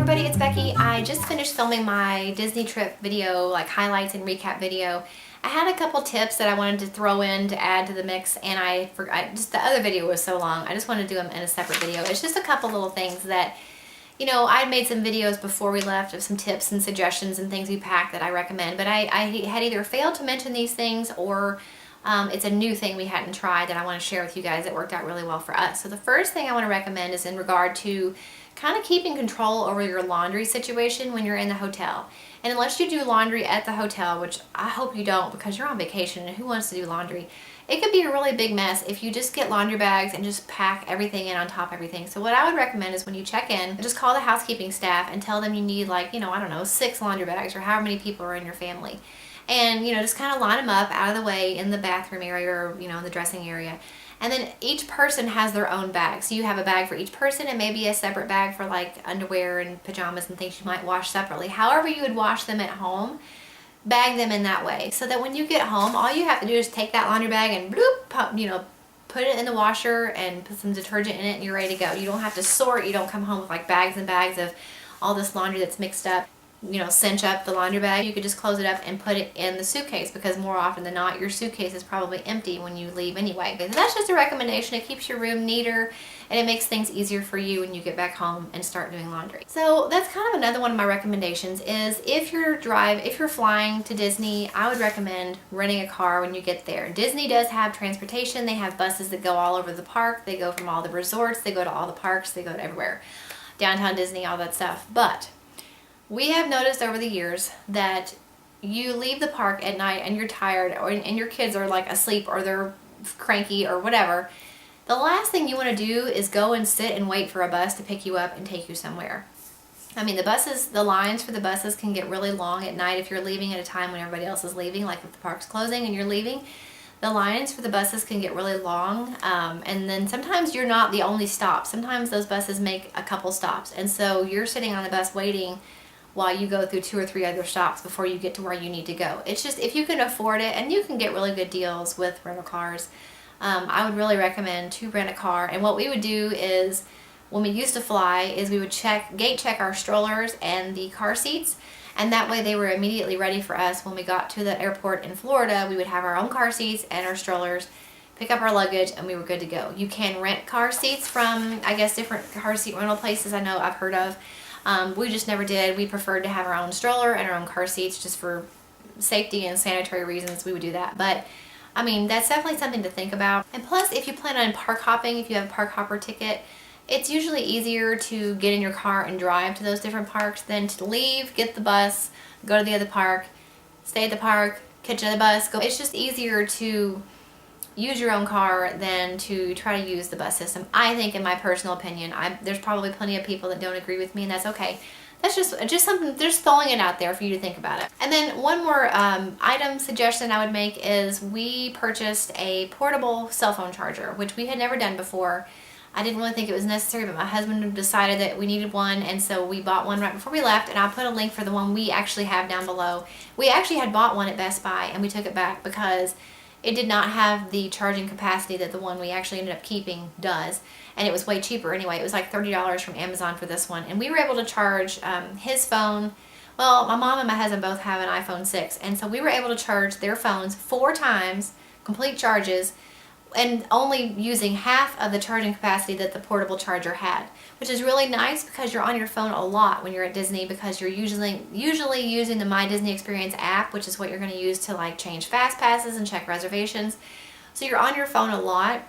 everybody, it's Becky. I just finished filming my Disney trip video, like highlights and recap video. I had a couple tips that I wanted to throw in to add to the mix, and I forgot, just the other video was so long, I just wanted to do them in a separate video. It's just a couple little things that, you know, I'd made some videos before we left of some tips and suggestions and things we packed that I recommend, but I had either failed to mention these things or it's a new thing we hadn't tried that I want to share with you guys that worked out really well for us. So the first thing I want to recommend is in regard to kind of keeping control over your laundry situation when you're in the hotel. And unless you do laundry at the hotel, which I hope you don't because you're on vacation and who wants to do laundry, it could be a really big mess if you just get laundry bags and just pack everything in on top of everything. So what I would recommend is when you check in, just call the housekeeping staff and tell them you need, like, you know, I don't know, 6 laundry bags or however many people are in your family. And, you know, just kind of line them up out of the way in the bathroom area or, you know, in the dressing area. And then each person has their own bag. So you have a bag for each person and maybe a separate bag for like underwear and pajamas and things you might wash separately. However you would wash them at home, bag them in that way. So that when you get home, all you have to do is take that laundry bag and bloop, you know, put it in the washer and put some detergent in it and you're ready to go. You don't have to sort. You don't come home with like bags and bags of all this laundry that's mixed up. You know, cinch up the laundry bag. You could just close it up and put it in the suitcase because more often than not your suitcase is probably empty when you leave anyway. But that's just a recommendation. It keeps your room neater and it makes things easier for you when you get back home and start doing laundry. So that's kind of another one of my recommendations is if you're flying to Disney, I would recommend renting a car when you get there. Disney does have transportation. They have buses that go all over the park. They go from all the resorts. They go to all the parks. They go to everywhere. Downtown Disney, all that stuff. But we have noticed over the years that you leave the park at night and you're tired and your kids are like asleep or they're cranky or whatever. The last thing you want to do is go and sit and wait for a bus to pick you up and take you somewhere. I mean, the lines for the buses can get really long at night if you're leaving at a time when everybody else is leaving, like if the park's closing and you're leaving. The lines for the buses can get really long, and then sometimes you're not the only stop. Sometimes those buses make a couple stops, and so you're sitting on the bus waiting while you go through 2 or 3 other stops before you get to where you need to go. It's just, if you can afford it, and you can get really good deals with rental cars, I would really recommend to rent a car. And what we would do is, when we used to fly, is we would gate check our strollers and the car seats, and that way they were immediately ready for us when we got to the airport in Florida. We would have our own car seats and our strollers, pick up our luggage, and we were good to go. You can rent car seats from, I guess, different car seat rental places I know I've heard of. We just never did. We preferred to have our own stroller and our own car seats just for safety and sanitary reasons. We would do that. But I mean, that's definitely something to think about. And plus, if you plan on park hopping, if you have a park hopper ticket, it's usually easier to get in your car and drive to those different parks than to leave, get the bus, go to the other park, stay at the park, catch another bus, go. It's just easier to use your own car than to try to use the bus system. I think, in my personal opinion, there's probably plenty of people that don't agree with me, and that's okay. That's just something, just throwing it out there for you to think about it. And then one more item suggestion I would make is we purchased a portable cell phone charger, which we had never done before. I didn't really think it was necessary, but my husband decided that we needed one, and so we bought one right before we left, and I'll put a link for the one we actually have down below. We actually had bought one at Best Buy, and we took it back because it did not have the charging capacity that the one we actually ended up keeping does, and it was way cheaper anyway. It was like $30 from Amazon for this one, and we were able to charge his phone. Well, my mom and my husband both have an iPhone 6, and so we were able to charge their phones 4 times, complete charges, and only using half of the charging capacity that the portable charger had, which is really nice because you're on your phone a lot when you're at Disney because you're usually using the My Disney Experience app, which is what you're going to use to like change fast passes and check reservations. So you're on your phone a lot,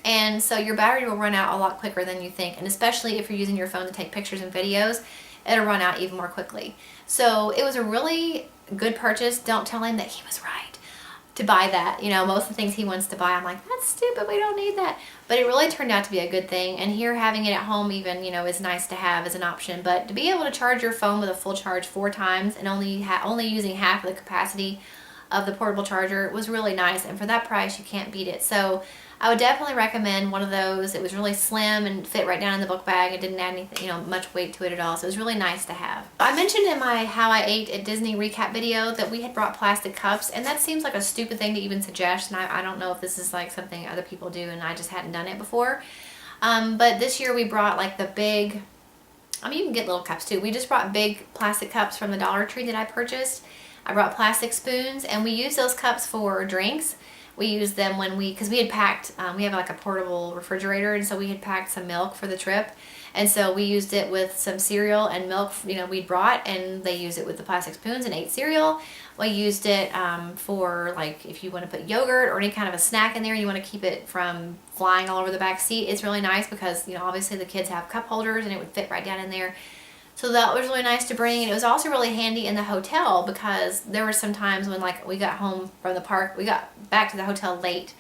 and so your battery will run out a lot quicker than you think, and especially if you're using your phone to take pictures and videos, it'll run out even more quickly. So it was a really good purchase. Don't tell him that he was right to buy that. You know, most of the things he wants to buy, I'm like, that's stupid, we don't need that. But it really turned out to be a good thing, and here having it at home even, you know, is nice to have as an option. But to be able to charge your phone with a full charge 4 times and only using half of the capacity of the portable charger was really nice, and for that price you can't beat it. So I would definitely recommend one of those. It was really slim and fit right down in the book bag. It didn't add anything, you know, much weight to it at all. So it was really nice to have. I mentioned in my How I Ate at Disney recap video that we had brought plastic cups, and that seems like a stupid thing to even suggest, and I don't know if this is like something other people do and I just hadn't done it before. But this year we brought like the big I mean, you can get little cups too. We just brought big plastic cups from the Dollar Tree that I purchased. I brought plastic spoons, and we use those cups for drinks. We use them when because we had packed, we have like a portable refrigerator, and so we had packed some milk for the trip. And so we used it with some cereal and milk, we'd brought, and they used it with the plastic spoons and ate cereal. We used it for, like, if you want to put yogurt or any kind of a snack in there and you want to keep it from flying all over the back seat. It's really nice because, obviously the kids have cup holders and it would fit right down in there. So that was really nice to bring. And it was also really handy in the hotel because there were some times when, like, we got home from the park, we got back to the hotel late,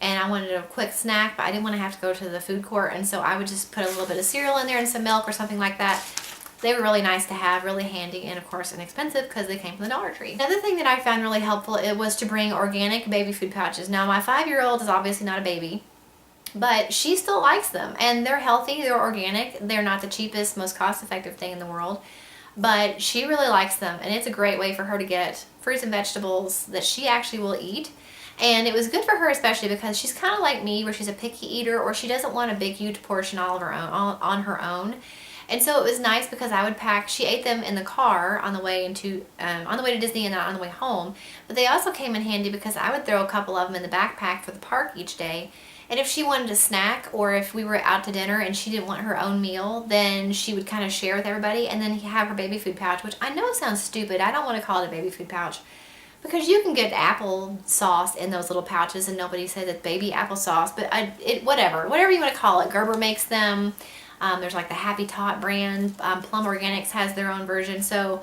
and I wanted a quick snack, but I didn't want to have to go to the food court, and so I would just put a little bit of cereal in there and some milk or something like that. They were really nice to have, really handy, and of course inexpensive because they came from the Dollar Tree. Another thing that I found really helpful, it was to bring organic baby food pouches. Now, my 5-year-old is obviously not a baby, but she still likes them, and they're healthy, they're organic, they're not the cheapest, most cost-effective thing in the world, but she really likes them, and it's a great way for her to get fruits and vegetables that she actually will eat. And it was good for her, especially because she's kind of like me, where she's a picky eater, or she doesn't want a big huge portion all of her own on her own. And so it was nice because I would pack. She ate them in the car on the way to Disney and then on the way home. But they also came in handy because I would throw a couple of them in the backpack for the park each day. And if she wanted a snack, or if we were out to dinner and she didn't want her own meal, then she would kind of share with everybody and then have her baby food pouch, which I know sounds stupid. I don't want to call it a baby food pouch, because you can get applesauce in those little pouches, and nobody says it's baby applesauce, but whatever you want to call it. Gerber makes them. There's like the Happy Tot brand. Plum Organics has their own version. So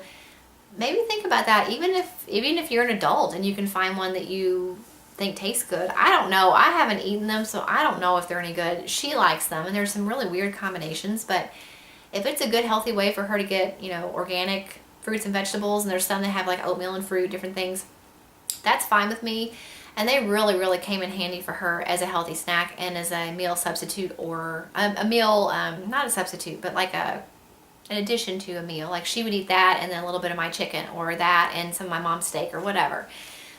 maybe think about that. Even if you're an adult and you can find one that you think tastes good. I don't know. I haven't eaten them, so I don't know if they're any good. She likes them, and there's some really weird combinations. But if it's a good, healthy way for her to get, organic fruits and vegetables, and there's some that have like oatmeal and fruit, different things, that's fine with me. And they really, really came in handy for her as a healthy snack and as a meal substitute, or a meal, not a substitute, but like an addition to a meal. Like, she would eat that and then a little bit of my chicken, or that and some of my mom's steak, or whatever.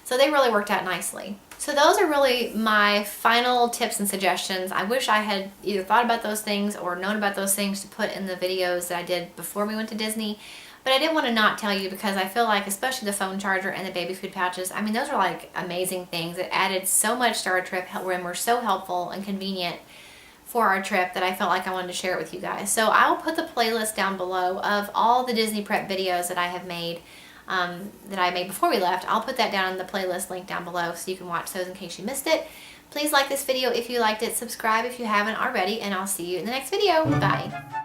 So they really worked out nicely. So those are really my final tips and suggestions. I wish I had either thought about those things or known about those things to put in the videos that I did before we went to Disney. But I didn't want to not tell you, because I feel like, especially the phone charger and the baby food pouches, I mean, those are like amazing things. It added so much to our trip and were so helpful and convenient for our trip that I felt like I wanted to share it with you guys. So I'll put the playlist down below of all the Disney prep videos that I have made, that I made before we left. I'll put that down in the playlist link down below so you can watch those in case you missed it. Please like this video if you liked it, subscribe if you haven't already, and I'll see you in the next video. Bye.